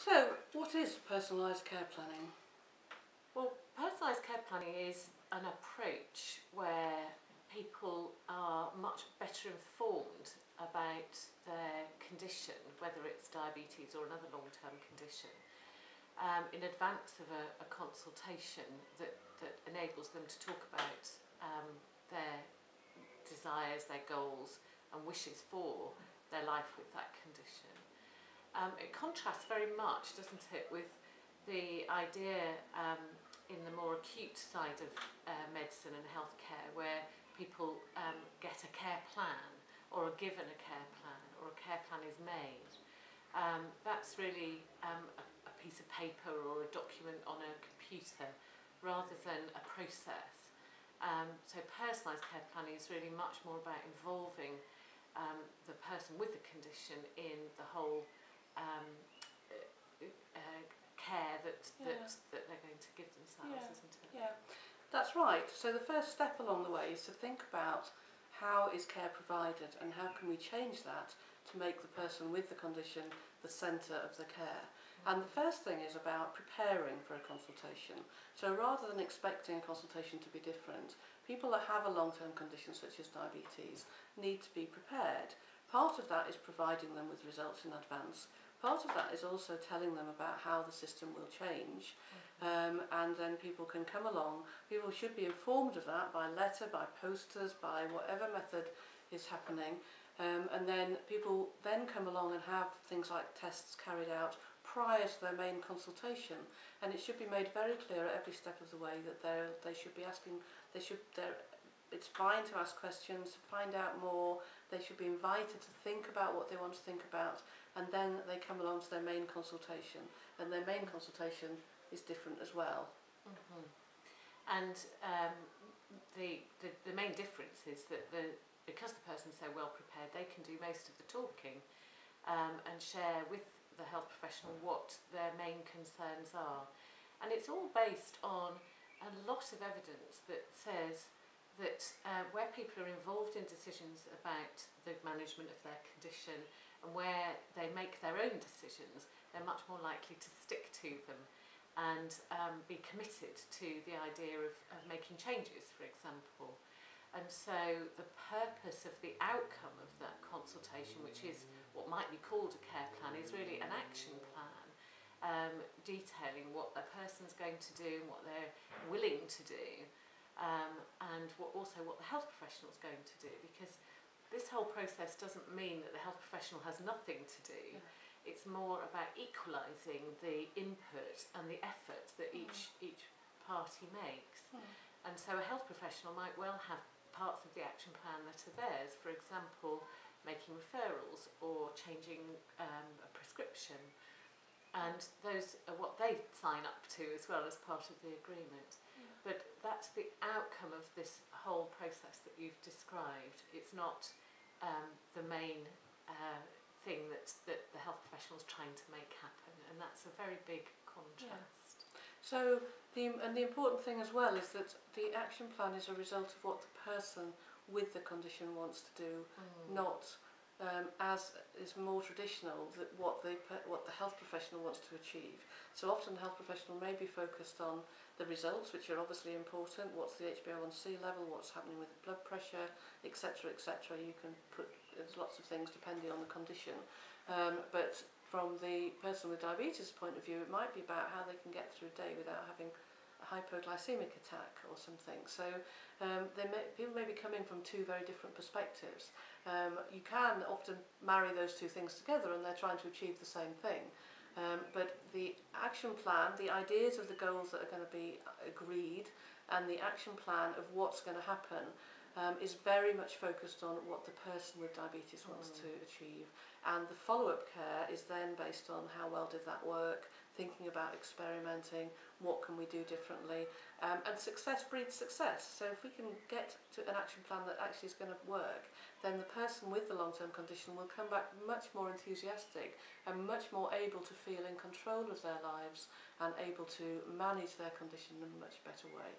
So, what is personalised care planning? Well, personalised care planning is an approach where people are much better informed about their condition, whether it's diabetes or another long-term condition, in advance of a consultation that enables them to talk about their desires, their goals and wishes for their life with that condition. It contrasts very much, doesn't it, with the idea in the more acute side of medicine and healthcare, where people get a care plan or are given a care plan or a care plan is made. That's really a piece of paper or a document on a computer rather than a process. So personalised care planning is really much more about involving the person with the condition in the whole care that they're going to give themselves, isn't it? Yeah, that's right. So the first step along the way is to think about how is care provided and how can we change that to make the person with the condition the centre of the care. And the first thing is about preparing for a consultation. So rather than expecting a consultation to be different, people that have a long-term condition such as diabetes need to be prepared. Part of that is providing them with results in advance. Part of that is also telling them about how the system will change, and then people can come along. People should be informed of that by letter, by posters, by whatever method is happening, and then people then come along and have things like tests carried out prior to their main consultation, and it should be made very clear at every step of the way that they should be asking, it's fine to ask questions, to find out more. They should be invited to think about what they want to think about, and then they come along to their main consultation, and their main consultation is different as well. Mm-hmm. And the main difference is that because the person's so well prepared, they can do most of the talking and share with the health professional what their main concerns are. And it's all based on a lot of evidence that says that where people are involved in decisions about the management of their condition and where they make their own decisions, they're much more likely to stick to them and be committed to the idea of making changes, for example. And so the purpose of the outcome of that consultation, which is what might be called a care plan, is really an action plan detailing what a person's going to do and what they're willing to do, and also what the health professional is going to do, because this whole process doesn't mean that the health professional has nothing to do. It's more about equalising the input and the effort that each party makes. And so a health professional might well have parts of the action plan that are theirs, for example, making referrals or changing a prescription. And those are what they sign up to as well as part of the agreement. But that's the outcome of this whole process that you've described. It's not the main thing that the health professional is trying to make happen, and that's a very big contrast. So the important thing as well is that the action plan is a result of what the person with the condition wants to do, not as is more traditional, that what the health professional wants to achieve. So often the health professional may be focused on the results, which are obviously important. What's the HbA1c level? What's happening with the blood pressure, etc., etc. You can put, there's lots of things depending on the condition. But from the person with diabetes point of view, it might be about how they can get through a day without having a hypoglycemic attack or something. So people may be coming from two very different perspectives. You can often marry those two things together and they're trying to achieve the same thing. But the action plan, the ideas of the goals that are going to be agreed, and the action plan of what's going to happen is very much focused on what the person with diabetes wants to achieve. And the follow-up care is then based on how well did that work, thinking about experimenting, what can we do differently, and success breeds success. So if we can get to an action plan that actually is going to work, then the person with the long-term condition will come back much more enthusiastic and much more able to feel in control of their lives and able to manage their condition in a much better way.